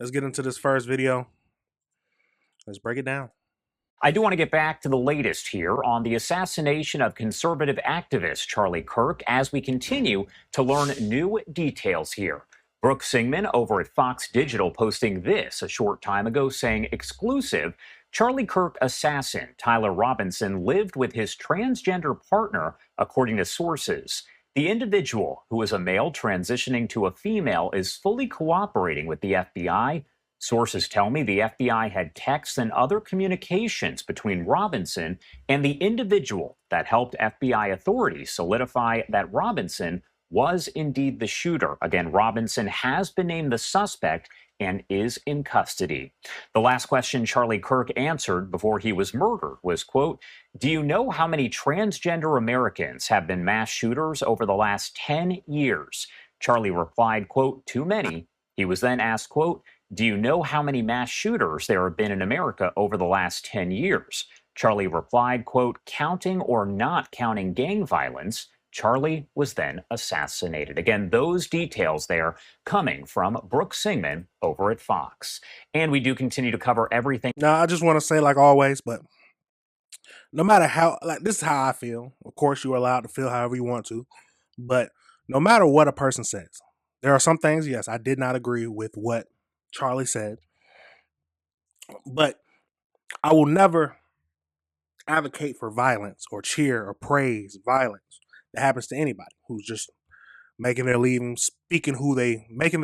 let's get into this first video. Let's break it down. I do want to get back to the latest here on the assassination of conservative activist Charlie Kirk as we continue to learn new details here. Brooke Singman over at Fox Digital posting this a short time ago saying, exclusive, Charlie Kirk assassin Tyler Robinson lived with his transgender partner, according to sources. The individual, who is a male transitioning to a female, is fully cooperating with the FBI. Sources tell me the FBI had texts and other communications between Robinson and the individual that helped FBI authorities solidify that Robinson was indeed the shooter. Again, Robinson has been named the suspect and is in custody. The last question Charlie Kirk answered before he was murdered was, quote, "Do you know how many transgender Americans have been mass shooters over the last 10 years? Charlie replied, quote, "Too many." He was then asked, quote, "Do you know how many mass shooters there have been in America over the last 10 years? Charlie replied, quote, "Counting or not counting gang violence." Charlie was then assassinated. Again, those details there coming from Brooke Singman over at Fox. And we do continue to cover everything. Now, I just want to say, like always, but no matter how, like, this is how I feel. Of course, you're allowed to feel however you want to, but no matter what a person says, there are some things, yes, I did not agree with what Charlie said, but I will never advocate for violence or cheer or praise violence that happens to anybody who's just making their living, speaking who they making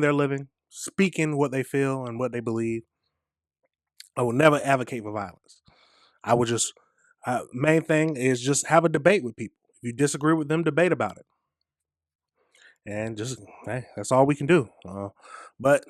their living, speaking what they feel and what they believe. I will never advocate for violence. I would just main thing is just have a debate with people. If you disagree with them, debate about it, and just hey, that's all we can do. But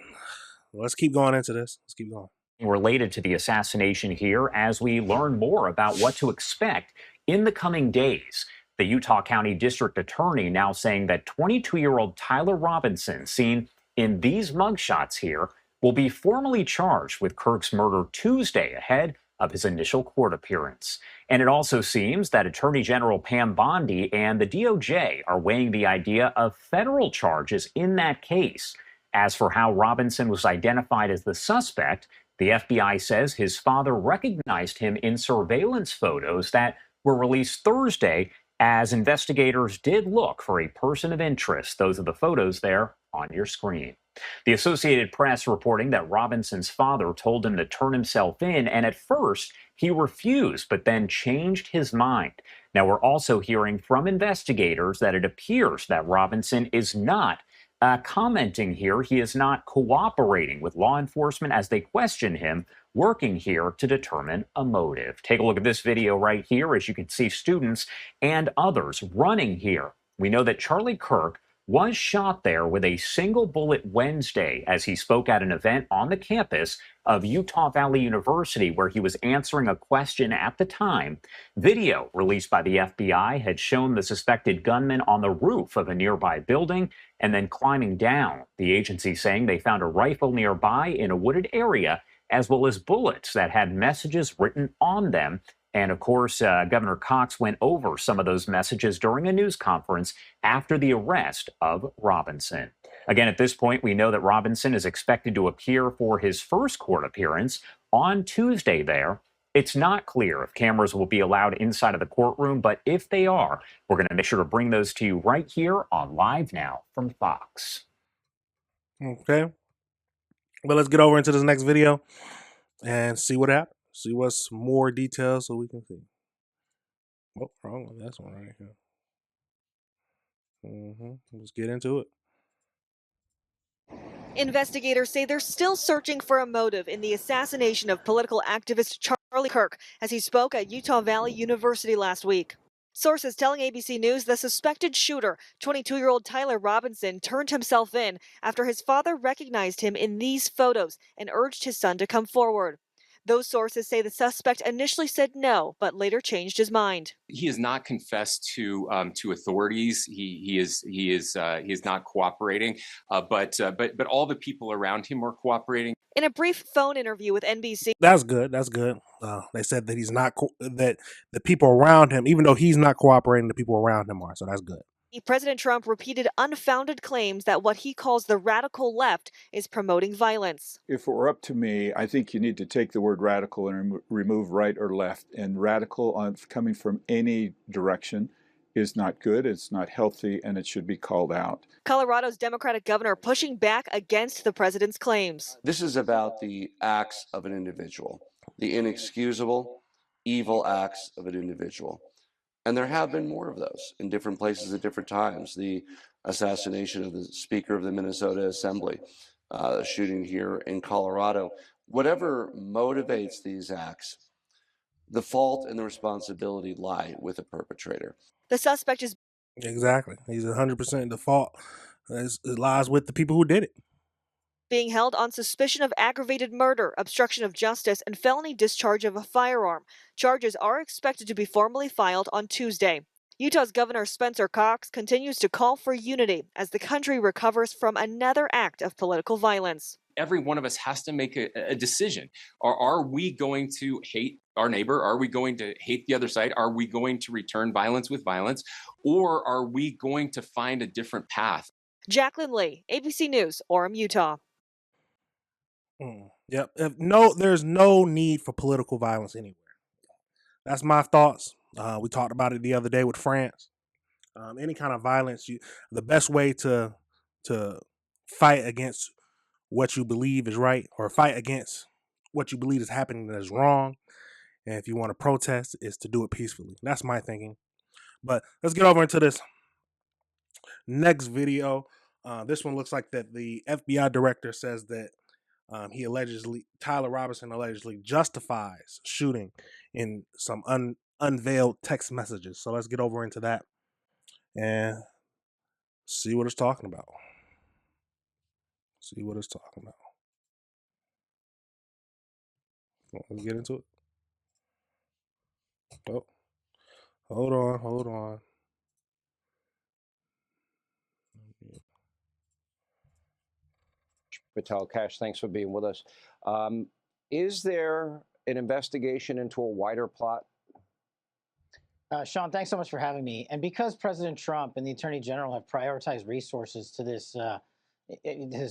let's keep going into this. Let's keep going. Related to the assassination here as we learn more about what to expect in the coming days. The Utah County District Attorney now saying that 22-year-old Tyler Robinson, seen in these mugshots here, will be formally charged with Kirk's murder Tuesday ahead of his initial court appearance. And it also seems that Attorney General Pam Bondi and the DOJ are weighing the idea of federal charges in that case. As for how Robinson was identified as the suspect, the FBI says his father recognized him in surveillance photos that were released Thursday as investigators did look for a person of interest. Those are the photos there on your screen. The Associated Press reporting that Robinson's father told him to turn himself in, and at first he refused, but then changed his mind. Now, we're also hearing from investigators that it appears that Robinson is not commenting here. He is not cooperating with law enforcement as they question him, working here to determine a motive. Take a look at this video right here as you can see students and others running here. We know that Charlie Kirk was shot there with a single bullet Wednesday as he spoke at an event on the campus of Utah Valley University where he was answering a question at the time. Video released by the FBI had shown the suspected gunman on the roof of a nearby building and then climbing down. The agency saying they found a rifle nearby in a wooded area as well as bullets that had messages written on them. And of course, Governor Cox went over some of those messages during a news conference after the arrest of Robinson. Again, at this point, we know that Robinson is expected to appear for his first court appearance on Tuesday there. It's not clear if cameras will be allowed inside of the courtroom, but if they are, we're going to make sure to bring those to you right here on Live Now from Fox. Okay. Well, let's get over into this next video and see what happens. See what's more details so we can see. Oh, wrong one. That's one right here. Let's get into it. Investigators say they're still searching for a motive in the assassination of political activist Charlie Kirk as he spoke at Utah Valley University last week. Sources telling ABC News the suspected shooter, 22-year-old Tyler Robinson, turned himself in after his father recognized him in these photos and urged his son to come forward. Those sources say the suspect initially said no, but later changed his mind. He has not confessed to authorities. He is not cooperating. But all the people around him are cooperating. In a brief phone interview with NBC, that's good. That's good. They said that he's not that the people around him, even though he's not cooperating, the people around him are. So that's good. President Trump repeated unfounded claims that what he calls the radical left is promoting violence. If it were up to me, I think you need to take the word radical and remove right or left. And radical coming from any direction is not good, it's not healthy, and it should be called out. Colorado's Democratic governor pushing back against the president's claims. This is about the acts of an individual, the inexcusable, evil acts of an individual. And there have been more of those in different places at different times. The assassination of the Speaker of the Minnesota Assembly, the shooting here in Colorado. Whatever motivates these acts, the fault and the responsibility lie with the perpetrator. The suspect is Exactly. He's 100% the fault. It lies with the people who did it. being held on suspicion of aggravated murder, obstruction of justice, and felony discharge of a firearm. Charges are expected to be formally filed on Tuesday. Utah's Governor Spencer Cox continues to call for unity as the country recovers from another act of political violence. Every one of us has to make a decision. Are we going to hate our neighbor? Are we going to hate the other side? Are we going to return violence with violence? Or are we going to find a different path? Jacqueline Lee, ABC News, Orem, Utah. Yep. There's no need for political violence anywhere. That's my thoughts. We talked about it the other day with France. Any kind of violence, the best way to fight against what you believe is right, or fight against what you believe is happening that is wrong, and if you want to protest, is to do it peacefully. That's my thinking. But let's get over into this next video. This one looks like that the FBI director says that Tyler Robinson allegedly justifies shooting in some unveiled text messages. So let's get over into that and see what it's talking about. Let's get into it. Oh, hold on. Patel Cash, thanks for being with us. Is there an investigation into a wider plot? Sean, thanks so much for having me. And because President Trump and the Attorney General have prioritized resources to this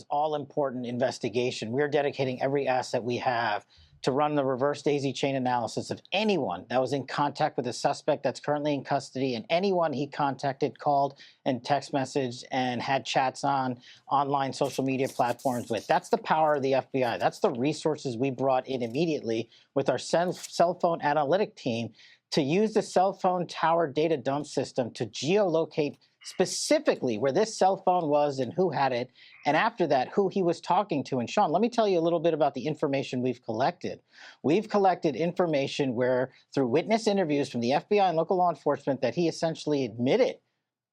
all-important investigation, we're dedicating every asset we have to run the reverse daisy chain analysis of anyone that was in contact with a suspect that's currently in custody, and anyone he contacted, called, and text messaged and had chats on online social media platforms with. That's the power of the FBI. That's the resources we brought in immediately with our cell phone analytic team to use the cell phone tower data dump system to geolocate specifically where this cell phone was and who had it, and after that, who he was talking to. And Sean, let me tell you a little bit about the information we've collected. We've collected information where, through witness interviews from the FBI and local law enforcement, that he essentially admitted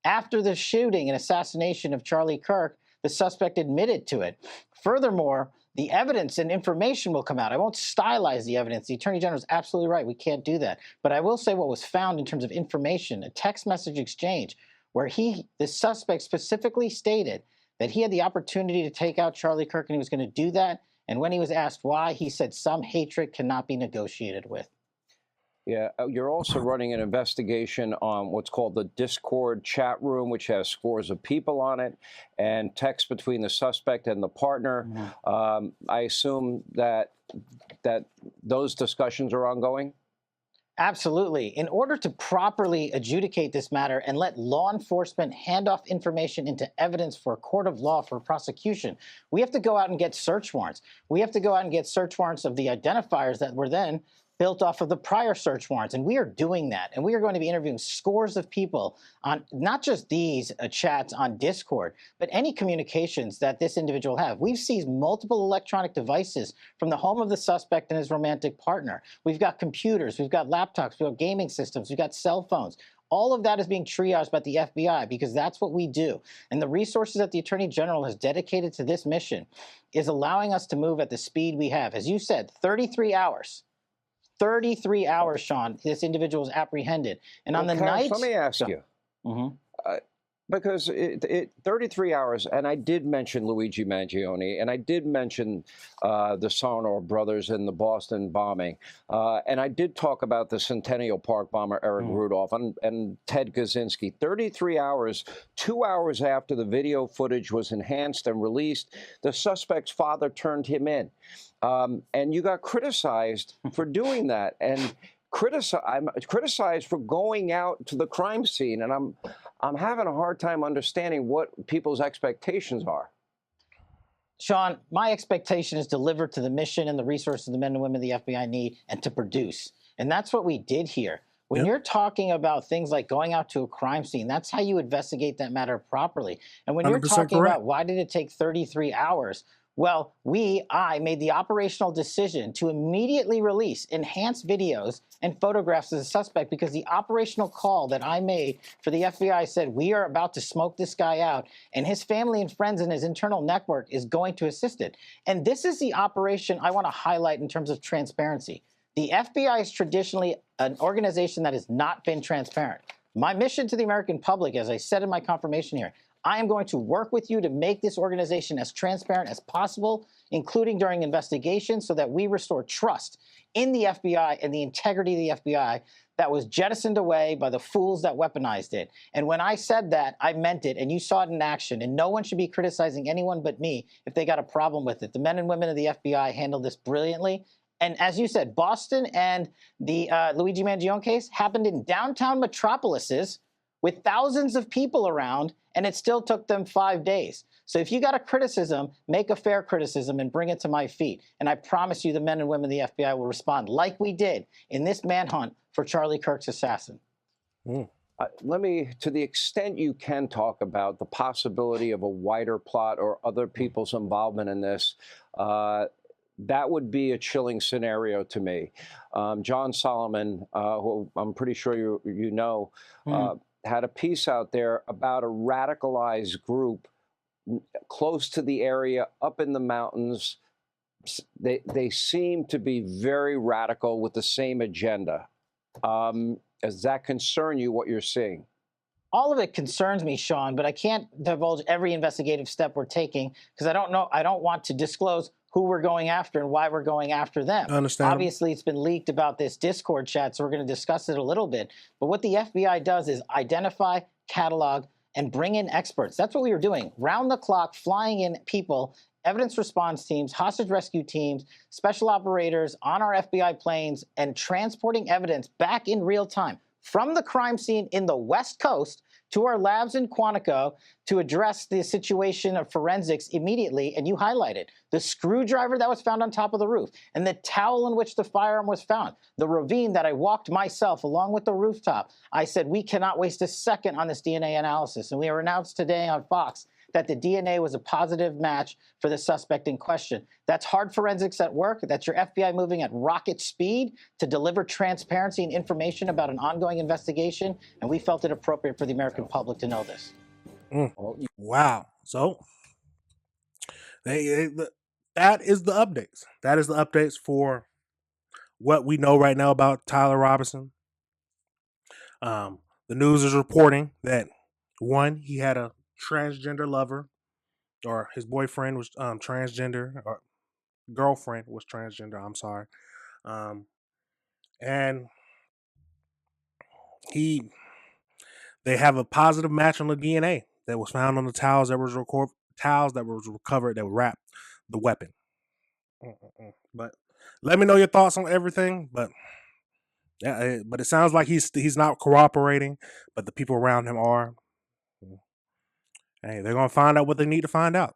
after the shooting and assassination of Charlie Kirk, the suspect admitted to it. Furthermore, the evidence and information will come out. I won't stylize the evidence. The Attorney General is absolutely right. We can't do that. But I will say what was found in terms of information, a text message exchange where the suspect specifically stated that he had the opportunity to take out Charlie Kirk and he was going to do that. And when he was asked why, he said some hatred cannot be negotiated with. Yeah, you're also running an investigation on what's called the Discord chat room, which has scores of people on it, and text between the suspect and the partner. Mm-hmm. I assume that those discussions are ongoing? Absolutely. In order to properly adjudicate this matter and let law enforcement hand off information into evidence for a court of law for prosecution, we have to go out and get search warrants. We have to go out and get search warrants of the identifiers that were then built off of the prior search warrants. And we are doing that. And we are going to be interviewing scores of people on not just these chats on Discord, but any communications that this individual have. We've seized multiple electronic devices from the home of the suspect and his romantic partner. We've got computers, we've got laptops, we've got gaming systems, we've got cell phones. All of that is being triaged by the FBI because that's what we do. And the resources that the Attorney General has dedicated to this mission is allowing us to move at the speed we have. As you said, 33 hours. 33 hours, Sean, this individual is apprehended. And on the night... Let me ask you, Because 33 hours, and I did mention Luigi Mangione, and I did mention the Sarnoff brothers in the Boston bombing, and I did talk about the Centennial Park bomber Eric Rudolph and Ted Kaczynski. 33 hours, 2 hours after the video footage was enhanced and released, the suspect's father turned him in, and you got criticized for doing that, and I'm criticized for going out to the crime scene, and I'm having a hard time understanding what people's expectations are. Sean, my expectation is deliver to the mission and the resources the men and women the FBI need and to produce. And that's what we did here. When you're talking about things like going out to a crime scene, that's how you investigate that matter properly. And when you're talking about why did it take 33 hours, well, I made the operational decision to immediately release enhanced videos and photographs of the suspect because the operational call that I made for the FBI said, we are about to smoke this guy out, and his family and friends and his internal network is going to assist it. And this is the operation I want to highlight in terms of transparency. The FBI is traditionally an organization that has not been transparent. My mission to the American public, as I said in my confirmation here, I am going to work with you to make this organization as transparent as possible, including during investigations, so that we restore trust in the FBI and the integrity of the FBI that was jettisoned away by the fools that weaponized it. And when I said that, I meant it, and you saw it in action, and no one should be criticizing anyone but me if they got a problem with it. The men and women of the FBI handled this brilliantly. And as you said, Boston and the Luigi Mangione case happened in downtown metropolises with thousands of people around, and it still took them 5 days. So if you got a criticism, make a fair criticism and bring it to my feet. And I promise you the men and women of the FBI will respond like we did in this manhunt for Charlie Kirk's assassin. Let me, to the extent you can talk about the possibility of a wider plot or other people's involvement in this, that would be a chilling scenario to me. John Solomon, who I'm pretty sure you know, had a piece out there about a radicalized group close to the area, up in the mountains. They seem to be very radical with the same agenda. Does that concern you, what you're seeing? All of it concerns me, Sean, but I can't divulge every investigative step we're taking because I don't want to disclose who we're going after and why we're going after them. Obviously, it's been leaked about this Discord chat, so we're going to discuss it a little bit. But what the FBI does is identify, catalog, and bring in experts. That's what we were doing. Round the clock, flying in people, evidence response teams, hostage rescue teams, special operators on our FBI planes, and transporting evidence back in real time from the crime scene in the West Coast to our labs in Quantico to address the situation of forensics immediately, and you highlighted the screwdriver that was found on top of the roof, and the towel in which the firearm was found, the ravine that I walked myself along with the rooftop. I said, we cannot waste a second on this DNA analysis, and we were announced today on Fox that the DNA was a positive match for the suspect in question. That's hard forensics at work. That's your FBI moving at rocket speed to deliver transparency and information about an ongoing investigation, and we felt it appropriate for the American public to know this. Wow. So that is the updates. That is the updates for what we know right now about Tyler Robinson. The news is reporting that, one, he had a transgender lover, or his boyfriend was transgender, or girlfriend was transgender, I'm sorry. And they have a positive match on the DNA that was found on the towels that was recovered that would wrap the weapon. But let me know your thoughts on everything. But yeah, but it sounds like he's not cooperating, but the people around him are. Hey, they're gonna find out what they need to find out.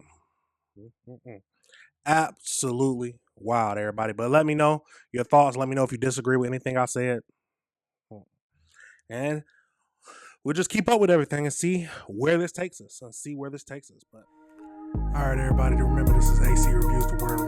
Absolutely wild, everybody. But let me know your thoughts. Let me know if you disagree with anything I said. And we'll just keep up with everything and see where this takes us. But all right, everybody, remember this is AC Reviews, the word